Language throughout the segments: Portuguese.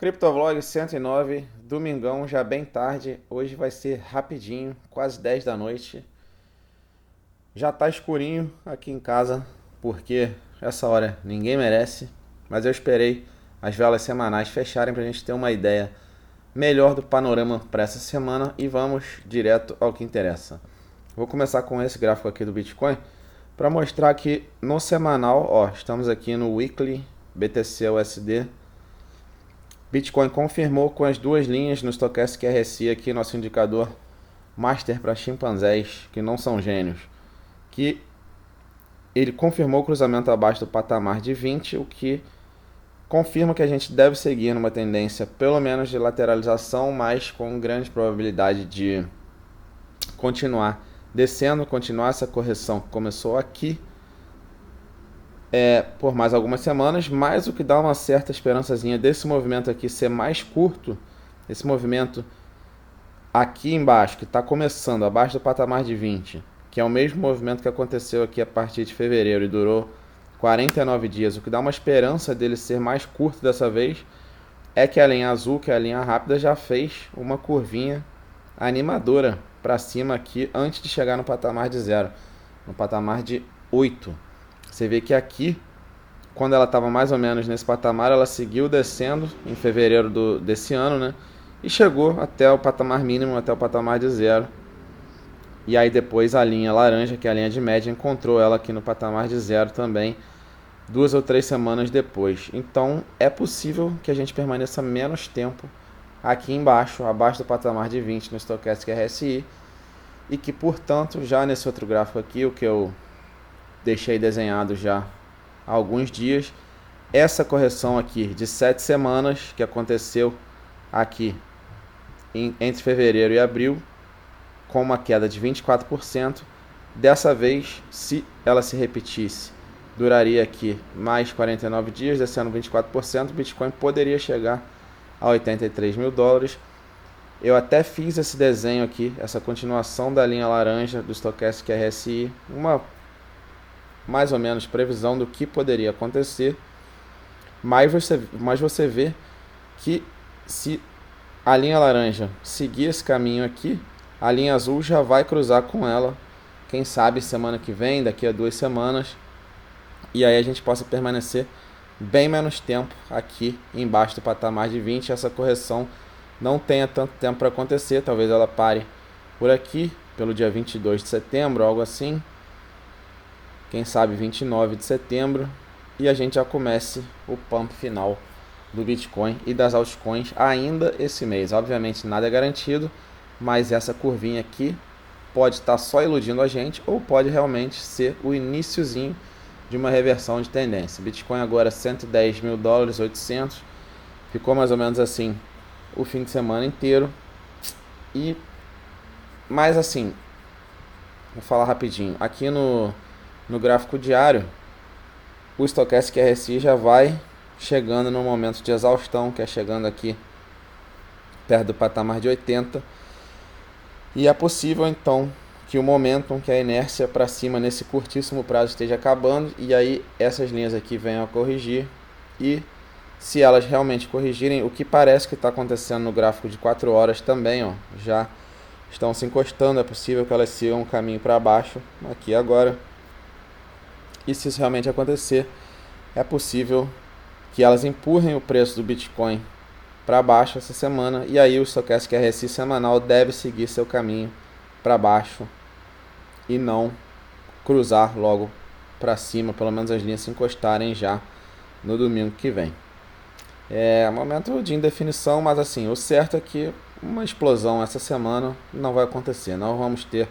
Criptovlog 109, domingão, já bem tarde. Hoje vai ser rapidinho, quase 10 da noite. Já tá escurinho aqui em casa, porque essa hora ninguém merece. Mas eu esperei as velas semanais fecharem pra gente ter uma ideia melhor do panorama para essa semana e vamos direto ao que interessa. Vou começar com esse gráfico aqui do Bitcoin para mostrar que no semanal, ó, estamos aqui no Weekly BTC USD. Bitcoin confirmou com as duas linhas no Stochastic RSI aqui, nosso indicador master para chimpanzés que não são gênios, que ele confirmou o cruzamento abaixo do patamar de 20, o que confirma que a gente deve seguir numa tendência pelo menos de lateralização, mas com grande probabilidade de continuar descendo, continuar essa correção que começou aqui por mais algumas semanas, mas o que dá uma certa esperançazinha desse movimento aqui ser mais curto, esse movimento aqui embaixo, que está começando abaixo do patamar de 20, que é o mesmo movimento que aconteceu aqui a partir de fevereiro e durou 49 dias, o que dá uma esperança dele ser mais curto dessa vez, é que a linha azul, que é a linha rápida, já fez uma curvinha animadora para cima aqui antes de chegar no patamar de 0, no patamar de 8. Você vê que aqui, quando ela estava mais ou menos nesse patamar, ela seguiu descendo em fevereiro desse ano, né? E chegou até o patamar mínimo, até o patamar de 0. E aí depois a linha laranja, que é a linha de média, encontrou ela aqui no patamar de 0 também, 2 ou 3 semanas depois. Então é possível que a gente permaneça menos tempo aqui embaixo, abaixo do patamar de 20 no Stochastic RSI, e que, portanto, já nesse outro gráfico aqui, o que eu deixei desenhado já há alguns dias, essa correção aqui de 7 semanas que aconteceu aqui entre fevereiro e abril, com uma queda de 24%, dessa vez, se ela se repetisse, duraria aqui mais 49 dias, descendo 24%, o Bitcoin poderia chegar a 83 mil dólares. Eu até fiz esse desenho aqui, essa continuação da linha laranja do Stochastic RSI, uma mais ou menos previsão do que poderia acontecer, mas você vê que se a linha laranja seguir esse caminho aqui, a linha azul já vai cruzar com ela, quem sabe semana que vem, daqui a 2 semanas, e aí a gente possa permanecer bem menos tempo aqui embaixo do patamar de 20, essa correção não tenha tanto tempo para acontecer, talvez ela pare por aqui, pelo dia 22 de setembro, algo assim, quem sabe 29 de setembro, e a gente já comece o pump final do Bitcoin e das altcoins ainda esse mês. Obviamente nada é garantido, mas essa curvinha aqui pode estar só iludindo a gente ou pode realmente ser o iniciozinho de uma reversão de tendência. Bitcoin agora 110 mil dólares, 800, ficou mais ou menos assim o fim de semana inteiro. Mas assim, vou falar rapidinho, aqui no gráfico diário, o Stochastic RSI já vai chegando no momento de exaustão, que é chegando aqui perto do patamar de 80, e é possível então que o momentum, que é a inércia para cima nesse curtíssimo prazo esteja acabando, e aí essas linhas aqui venham a corrigir, e se elas realmente corrigirem, o que parece que está acontecendo no gráfico de 4 horas também, ó, já estão se encostando, é possível que elas sigam um caminho para baixo aqui agora. E se isso realmente acontecer, é possível que elas empurrem o preço do Bitcoin para baixo essa semana, e aí o Stochastic RSI semanal deve seguir seu caminho para baixo e não cruzar logo para cima, pelo menos as linhas se encostarem já no domingo que vem. É momento de indefinição, mas assim, o certo é que uma explosão essa semana não vai acontecer, não vamos ter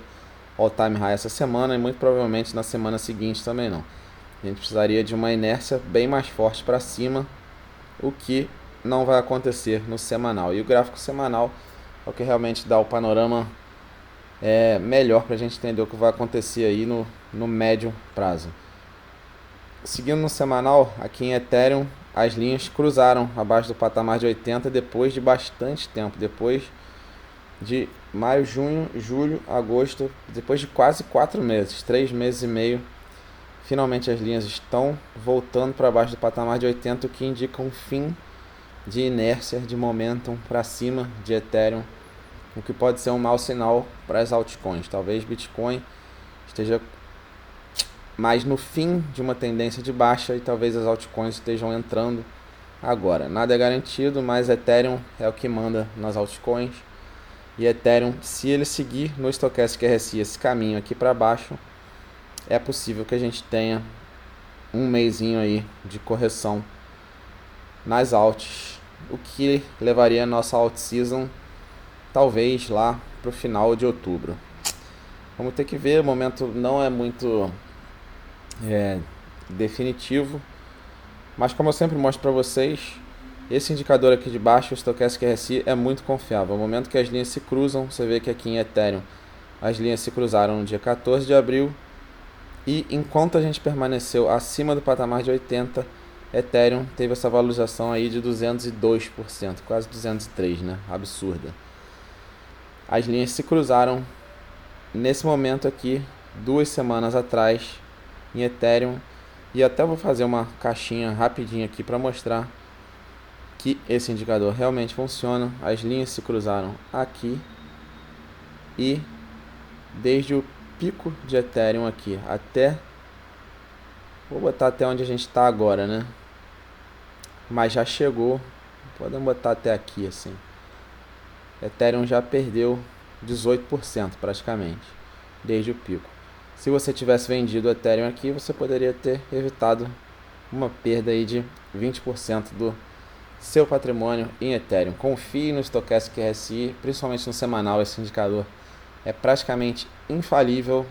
all-time high essa semana e muito provavelmente na semana seguinte também não. A gente precisaria de uma inércia bem mais forte para cima, o que não vai acontecer no semanal. E o gráfico semanal é o que realmente dá o panorama melhor para a gente entender o que vai acontecer aí no médio prazo. Seguindo no semanal, aqui em Ethereum, as linhas cruzaram abaixo do patamar de 80 depois de bastante tempo, depois de maio, junho, julho, agosto, depois de quase 4 meses, 3 meses e meio, finalmente as linhas estão voltando para baixo do patamar de 80, o que indica um fim de inércia, de momentum para cima de Ethereum, o que pode ser um mau sinal para as altcoins. Talvez Bitcoin esteja mais no fim de uma tendência de baixa e talvez as altcoins estejam entrando agora. Nada é garantido, mas Ethereum é o que manda nas altcoins. E Ethereum, se ele seguir no Stochastic RSI esse caminho aqui para baixo, é possível que a gente tenha um mesinho aí de correção nas alts, o que levaria a nossa alt season talvez lá para o final de outubro. Vamos ter que ver, o momento não é muito definitivo, mas como eu sempre mostro para vocês, esse indicador aqui de baixo, o Stochastic RSI, é muito confiável. No momento que as linhas se cruzam, você vê que aqui em Ethereum as linhas se cruzaram no dia 14 de abril e enquanto a gente permaneceu acima do patamar de 80, Ethereum teve essa valorização aí de 202%, quase 203%, né? Absurda. As linhas se cruzaram nesse momento aqui, 2 semanas atrás, em Ethereum, e até vou fazer uma caixinha rapidinho aqui para mostrar que esse indicador realmente funciona. As linhas se cruzaram aqui e desde o pico de Ethereum aqui até, vou botar até onde a gente está agora, né? Mas já chegou, podemos botar até aqui assim. Ethereum já perdeu 18% praticamente desde o pico. Se você tivesse vendido o Ethereum aqui, você poderia ter evitado uma perda aí de 20% do seu patrimônio em Ethereum. Confie no Stochastic RSI, principalmente no semanal, esse indicador é praticamente infalível.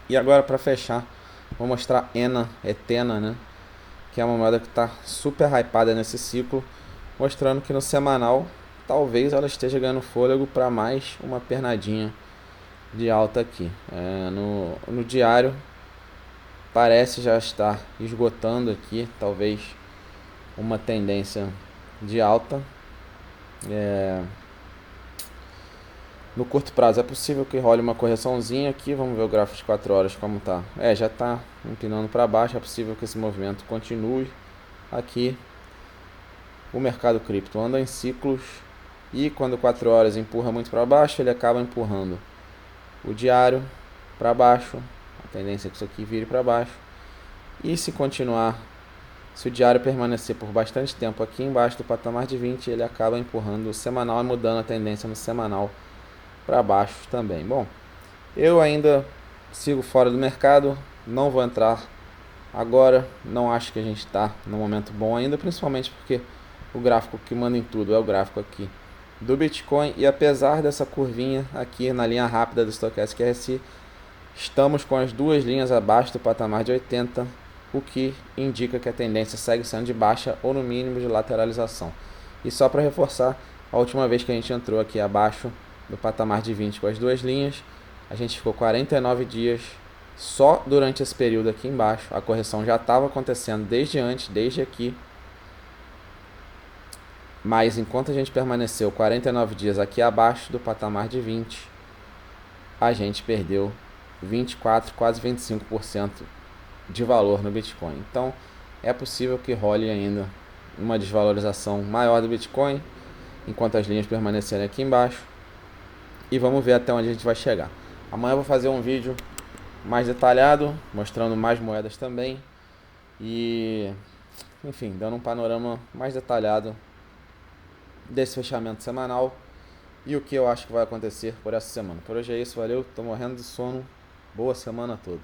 E agora, para fechar, vou mostrar Ethena, né? Que é uma moeda que está super hypada nesse ciclo, mostrando que no semanal talvez ela esteja ganhando fôlego para mais uma pernadinha de alta aqui. No diário parece já estar esgotando aqui, talvez uma tendência de alta. No curto prazo é possível que role uma correçãozinha aqui. Vamos ver o gráfico de 4 horas como tá. Já está empinando para baixo. É possível que esse movimento continue aqui. O mercado cripto anda em ciclos e quando 4 horas empurra muito para baixo, ele acaba empurrando o diário para baixo. A tendência é que isso aqui vire para baixo. E se continuar, se o diário permanecer por bastante tempo aqui embaixo do patamar de 20, ele acaba empurrando o semanal e mudando a tendência no semanal para baixo também. Bom, eu ainda sigo fora do mercado, não vou entrar agora, não acho que a gente está no momento bom ainda, principalmente porque o gráfico que manda em tudo é o gráfico aqui do Bitcoin, e apesar dessa curvinha aqui na linha rápida do Stochastic RSI, estamos com as duas linhas abaixo do patamar de 80, o que indica que a tendência segue sendo de baixa ou no mínimo de lateralização. E só para reforçar, a última vez que a gente entrou aqui abaixo do patamar de 20 com as duas linhas, a gente ficou 49 dias só durante esse período aqui embaixo. A correção já estava acontecendo desde antes, desde aqui, mas enquanto a gente permaneceu 49 dias aqui abaixo do patamar de 20, a gente perdeu 24, quase 25% de valor no Bitcoin. Então é possível que role ainda uma desvalorização maior do Bitcoin enquanto as linhas permanecerem aqui embaixo. E vamos ver até onde a gente vai chegar. Amanhã eu vou fazer um vídeo mais detalhado, mostrando mais moedas também. E, enfim, dando um panorama mais detalhado desse fechamento semanal e o que eu acho que vai acontecer por essa semana. Por hoje é isso, valeu, tô morrendo de sono. Boa semana a todos.